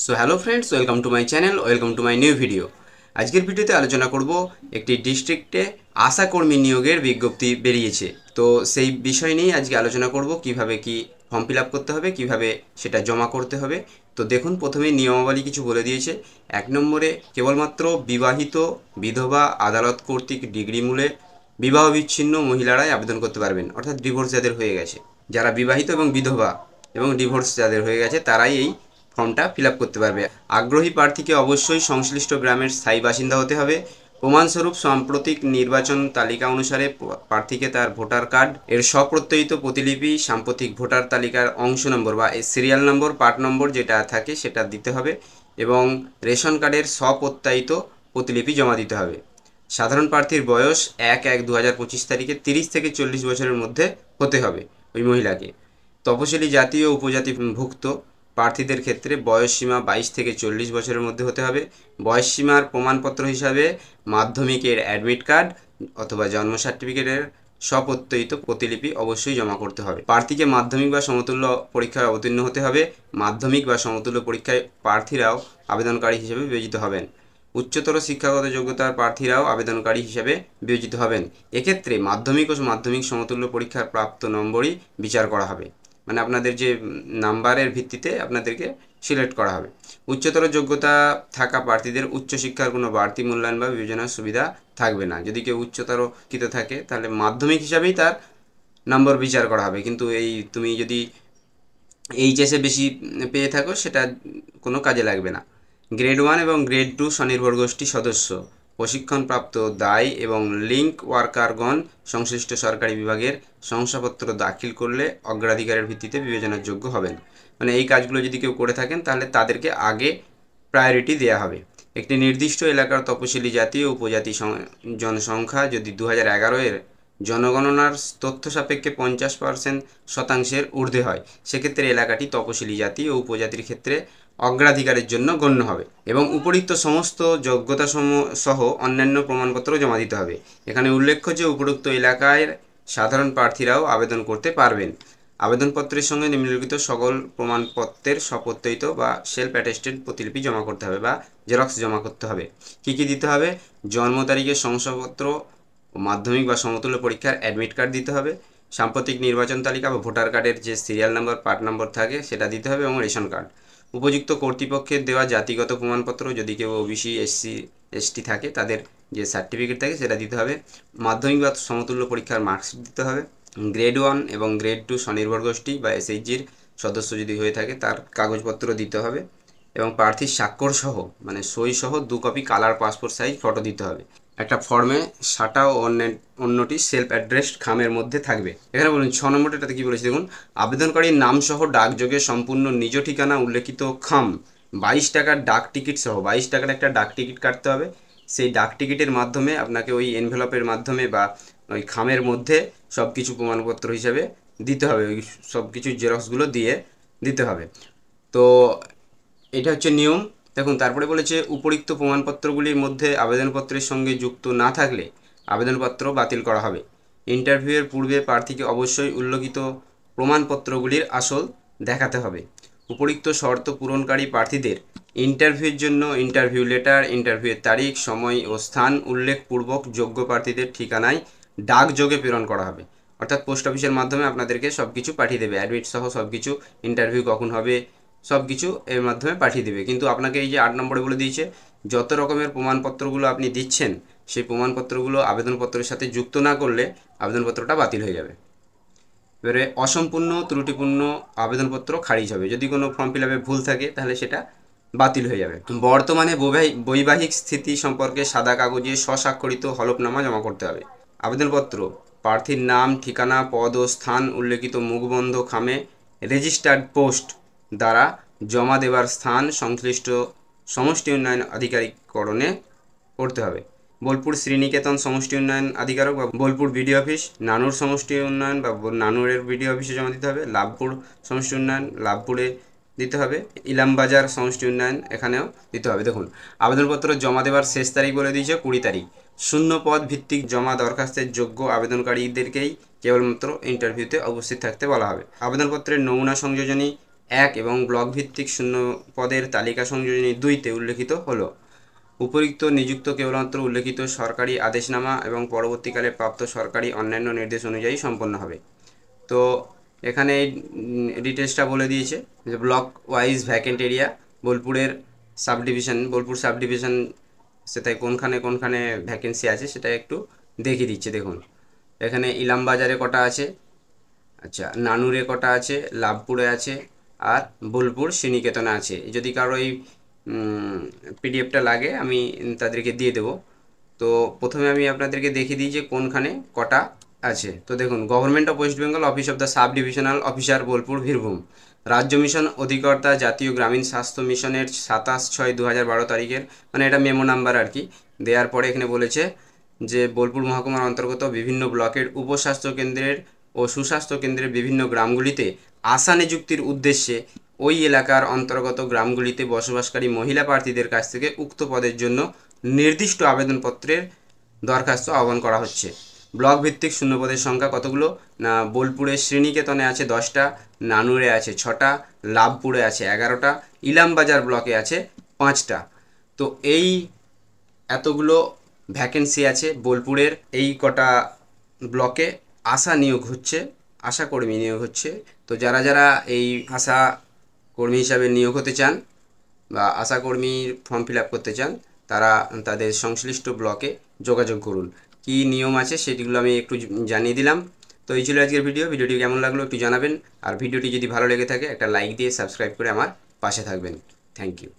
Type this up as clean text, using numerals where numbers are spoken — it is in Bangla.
So hello friends, welcome to my channel, welcome to my new video. আজকের ভিডিওতে আলোচনা করব একটি ডিস্ট্রিক্টে আশাকর্মী নিয়োগের বিজ্ঞপ্তি বেরিয়েছে। তো সেই বিষয় নিয়েই আজকে আলোচনা করব, কিভাবে কি ফর্ম ফিল আপ করতে হবে, কিভাবে সেটা জমা করতে হবে। তো দেখুন, প্রথমে নিয়মাবলী কিছু বলে দিয়েছে। 1 নম্বরে কেবলমাত্র বিবাহিত, বিধবা, আদালত কর্তৃক ডিগ্রি মূলে বিবাহ বিচ্ছিন্ন মহিলারাই আবেদন করতে পারবেন, অর্থাৎ ডিভোর্স যাদের হয়ে গেছে, যারা বিবাহিত এবং বিধবা এবং ডিভোর্স যাদের হয়ে গেছে তারাই এই ফর্মটা ফিল আপ করতে পারবে। আগ্রহী প্রার্থীকে অবশ্যই সংশ্লিষ্ট গ্রামের স্থায়ী বাসিন্দা হতে হবে। প্রমাণস্বরূপ সাম্প্রতিক নির্বাচন তালিকা অনুসারে প্রার্থীকে তার ভোটার কার্ড এর স্বপ্রত্যয়িত প্রতিলিপি, সাম্প্রতিক ভোটার তালিকার অংশ নম্বর বা সিরিয়াল নম্বর, পার্ট নম্বর যেটা থাকে সেটা দিতে হবে এবং রেশন কার্ডের স্বপ্রত্যয়িত প্রতিলিপি জমা দিতে হবে। সাধারণ প্রার্থীর বয়স 1/1/2025 তারিখে 30 থেকে 40 বছরের মধ্যে হতে হবে ওই মহিলাকে। তপশিলি জাতি ও উপজাতিভুক্ত প্রার্থীদের ক্ষেত্রে বয়সসীমা 22 থেকে 40 বছরের মধ্যে হতে হবে। বয়সসীমার প্রমাণপত্র হিসাবে মাধ্যমিকের অ্যাডমিট কার্ড অথবা জন্ম সার্টিফিকেটের স্বপ্রত্যয়িত প্রতিলিপি অবশ্যই জমা করতে হবে। প্রার্থীকে মাধ্যমিক বা সমতুল্য পরীক্ষায় অবতীর্ণ হতে হবে। মাধ্যমিক বা সমতুল্য পরীক্ষায় প্রার্থীরাও আবেদনকারী হিসেবে বিবেচিত হবেন। উচ্চতর শিক্ষাগত যোগ্যতার প্রার্থীরাও আবেদনকারী হিসেবে বিবেচিত হবেন। এক্ষেত্রে মাধ্যমিক ও মাধ্যমিক সমতুল্য পরীক্ষার প্রাপ্ত নম্বরই বিচার করা হবে, মানে আপনাদের যে নাম্বারের ভিত্তিতে আপনাদেরকে সিলেক্ট করা হবে। উচ্চতর যোগ্যতা থাকা প্রার্থীদের উচ্চশিক্ষার কোনো বাড়তি মূল্যায়ন বা বিবেচনার সুবিধা থাকবে না। যদি কেউ উচ্চতর শিক্ষিত থাকে তাহলে মাধ্যমিক হিসাবেই তার নম্বর বিচার করা হবে, কিন্তু তুমি যদি এইচএসে বেশি পেয়ে থাকো সেটা কোনো কাজে লাগবে না। গ্রেড 1 এবং গ্রেড 2 স্বনির্ভর গোষ্ঠী সদস্য, প্রশিক্ষণপ্রাপ্ত দায় এবং লিঙ্ক ওয়ার্কারগণ সংশ্লিষ্ট সরকারি বিভাগের শংসাপত্র দাখিল করলে অগ্রাধিকারের ভিত্তিতে বিবেচনার যোগ্য হবেন। মানে এই কাজগুলো যদি কেউ করে থাকেন তাহলে তাদেরকে আগে প্রায়োরিটি দেওয়া হবে। একটি নির্দিষ্ট এলাকার তপশিলি জাতি ও উপজাতি জনসংখ্যা যদি 2011 এর জনগণনার তথ্য সাপেক্ষে 50% ঊর্ধ্বে হয়, সেক্ষেত্রে এলাকাটি তপশিলি জাতি ও উপজাতির ক্ষেত্রে অগ্রাধিকারের জন্য গণ্য হবে এবং উপরিক্ত সমস্ত যোগ্যতা সহ অন্যান্য প্রমাণপত্র জমা দিতে হবে। এখানে উল্লেখ্য যে উপরোক্ত এলাকায় সাধারণ প্রার্থীরাও আবেদন করতে পারবেন। আবেদনপত্রের সঙ্গে নিম্নলিখিত সকল প্রমাণপত্রের স্বপ্রত্যয়িত বা সেলফ অ্যাটেস্টেড প্রতিলিপি জমা করতে হবে বা জেরক্স জমা করতে হবে। কী কী দিতে হবে? জন্ম তারিখের শংসাপত্র, মাধ্যমিক বা সমতুল্য পরীক্ষার অ্যাডমিট কার্ড দিতে হবে, সাম্প্রতিক নির্বাচন তালিকা বা ভোটার কার্ডের যে সিরিয়াল নাম্বার, পার্ট নম্বর থাকে সেটা দিতে হবে এবং রেশন কার্ড। উপযুক্ত কর্তৃপক্ষের দেওয়া জাতিগত প্রমাণপত্র, যদি কেউ ওবিসি, এসসি, এসটি থাকে তাদের যে সার্টিফিকেট থাকে সেটা দিতে হবে। মাধ্যমিক বা সমতুল্য পরীক্ষার মার্কশিট দিতে হবে। গ্রেড 1 এবং গ্রেড 2 স্বনির্ভর গোষ্ঠী বা এসএইচজির সদস্য যদি হয়ে থাকে তার কাগজপত্র দিতে হবে এবং প্রার্থীর স্বাক্ষর সহ, মানে সই সহ 2 copy colour passport size photo দিতে হবে। একটা ফর্মে সাটা ও অন্যটি সেলফ অ্যাড্রেসড খামের মধ্যে থাকবে। এখানে বলুন 6 নম্বরটাতে কী বলেছে দেখুন, আবেদনকারীর নাম সহ ডাকযোগে সম্পূর্ণ নিজ ঠিকানা উল্লেখিত খাম 22 টাকার ডাক টিকিট সহ 22 টাকার একটা ডাক টিকিট কাটতে হবে। সেই ডাক টিকিটের মাধ্যমে আপনাকে ওই এনভেলপের মাধ্যমে বা ওই খামের মধ্যে সব কিছু প্রমাণপত্র হিসাবে দিতে হবে, ওই সব কিছু জেরক্সগুলো দিয়ে দিতে হবে। তো এটা হচ্ছে নিয়ম। দেখুন, তারপরে বলেছে উপরিক্ত প্রমাণপত্রগুলির মধ্যে আবেদনপত্রের সঙ্গে যুক্ত না থাকলে আবেদনপত্র বাতিল করা হবে। ইন্টারভিউয়ের পূর্বে প্রার্থীকে অবশ্যই উল্লেখিত প্রমাণপত্রগুলির আসল দেখাতে হবে। উপরিক্ত শর্ত পূরণকারী প্রার্থীদের ইন্টারভিউয়ের জন্য ইন্টারভিউ লেটার, ইন্টারভিউয়ের তারিখ, সময় ও স্থান উল্লেখপূর্বক যোগ্য প্রার্থীদের ঠিকানায় ডাকযোগে প্রেরণ করা হবে। অর্থাৎ পোস্ট অফিসের মাধ্যমে আপনাদেরকে সব কিছু পাঠিয়ে দেবে, অ্যাডমিট সহ সব কিছু, ইন্টারভিউ কখন হবে সব কিছু এর মাধ্যমে পাঠিয়ে দেবে। কিন্তু আপনাকে এই যে 8 নম্বরে বলে দিয়েছে, যত রকমের প্রমাণপত্রগুলো আপনি দিচ্ছেন সেই প্রমাণপত্রগুলো আবেদনপত্রের সাথে যুক্ত না করলে আবেদনপত্রটা বাতিল হয়ে যাবে। এবারে অসম্পূর্ণ, ত্রুটিপূর্ণ আবেদনপত্র খারিজ হবে। যদি কোনো ফর্ম ফিল আপে ভুল থাকে তাহলে সেটা বাতিল হয়ে যাবে। বর্তমানে বৈবাহিক স্থিতি সম্পর্কে সাদা কাগজে স্বস্বাক্ষরিত হলফনামা জমা করতে হবে। আবেদনপত্র প্রার্থীর নাম, ঠিকানা, পদ ও স্থান উল্লেখিত মুখবন্ধ খামে রেজিস্টার্ড পোস্ট দ্বারা জমা দেবার স্থান সংশ্লিষ্ট সমষ্টি উন্নয়ন আধিকারিককরণে করতে হবে। বোলপুর শ্রীনিকেতন সমষ্টি উন্নয়ন আধিকারিক বা বোলপুর বিডিও অফিস, নানুর সমষ্টি উন্নয়ন বা নানুরের বিডিও অফিসে জমা দিতে হবে। লাভপুর সমষ্টি উন্নয়ন, লাভপুরে দিতে হবে। ইলামবাজার সমষ্টি উন্নয়ন, এখানেও দিতে হবে। দেখুন, আবেদনপত্র জমা দেওয়ার শেষ তারিখ বলে দিয়েছে 20 তারিখ। শূন্য পদ ভিত্তিক জমা দরখাস্তের যোগ্য আবেদনকারীদেরকেই কেবলমাত্র ইন্টারভিউতে উপস্থিত থাকতে বলা হবে। আবেদনপত্রের নমুনা সংযোজনী 1 এবং ব্লক ভিত্তিক শূন্য পদের তালিকা সংযোজনী 2-তে উল্লেখিত হলো। উপরিক্ত নিযুক্ত কেবলমাত্র উল্লেখিত সরকারি আদেশনামা এবং পরবর্তীকালে প্রাপ্ত সরকারি অন্যান্য নির্দেশ অনুযায়ী সম্পন্ন হবে। তো এখানে ডিটেলসটা বলে দিয়েছে যে ব্লক ওয়াইজ ভ্যাকেন্ট এরিয়া, বোলপুরের বোলপুর সাব ডিভিশন সেটাই কোনখানে ভ্যাকেন্সি আছে সেটা একটু দেখিয়ে দিচ্ছে। দেখুন এখানে ইলামবাজারে কটা আছে, আচ্ছা নানুরে কটা আছে, লাভপুরে আছে, আর বোলপুর শ্রীনিকেতনে আছে। যদি কারো এই পিডিএফটা লাগে আমি তাদেরকে দিয়ে দেবো। তো প্রথমে আমি আপনাদেরকে দেখিয়ে দিই যে কোনখানে কটা আছে। তো দেখুন, government of West Bengal, office of the sub divisional officer, Bolpur, Birbhum. রাজ্য মিশন অধিকর্তা, জাতীয় গ্রামীণ স্বাস্থ্য মিশনের 27/6/2012 তারিখের, মানে এটা মেমো নাম্বার আর কি, দেওয়ার পরে এখানে বলেছে যে বোলপুর মহকুমার অন্তর্গত বিভিন্ন ব্লকের উপস্বাস্থ্য কেন্দ্রের ও সুস্বাস্থ্য কেন্দ্রের বিভিন্ন গ্রামগুলিতে আশা নিযুক্তির উদ্দেশ্যে ওই এলাকার অন্তর্গত গ্রামগুলিতে বসবাসকারী মহিলা প্রার্থীদের কাছ থেকে উক্ত পদের জন্য নির্দিষ্ট আবেদনপত্রের দরখাস্ত আহ্বান করা হচ্ছে। ব্লক ভিত্তিক শূন্যপদের সংখ্যা কতগুলো না, বোলপুরে শ্রীনিকেতনে আছে 10টা, নানুরে আছে 6টা, লাভপুরে আছে 11টা, ইলামবাজার ব্লকে আছে 5টা। তো এই এতগুলো ভ্যাকেন্সি আছে বোলপুরের এই কটা ব্লকে আশা কর্মী নিয়োগ হচ্ছে। তো যারা যারা এই আশা কর্মী হিসাবে নিয়োগ হতে চান বা আশা কর্মীর ফর্ম ফিল আপ করতে চান, তারা তাদের সংশ্লিষ্ট ব্লকে যোগাযোগ করুন। কি নিয়ম আছে সেটিগুলো আমি একটু জানিয়ে দিলাম। তো এই ছিল আজকের ভিডিওটি কেমন লাগলো একটু জানাবেন, আর ভিডিওটি যদি ভালো লেগে থাকে একটা লাইক দিয়ে সাবস্ক্রাইব করে আমার পাশে থাকবেন। Thank you.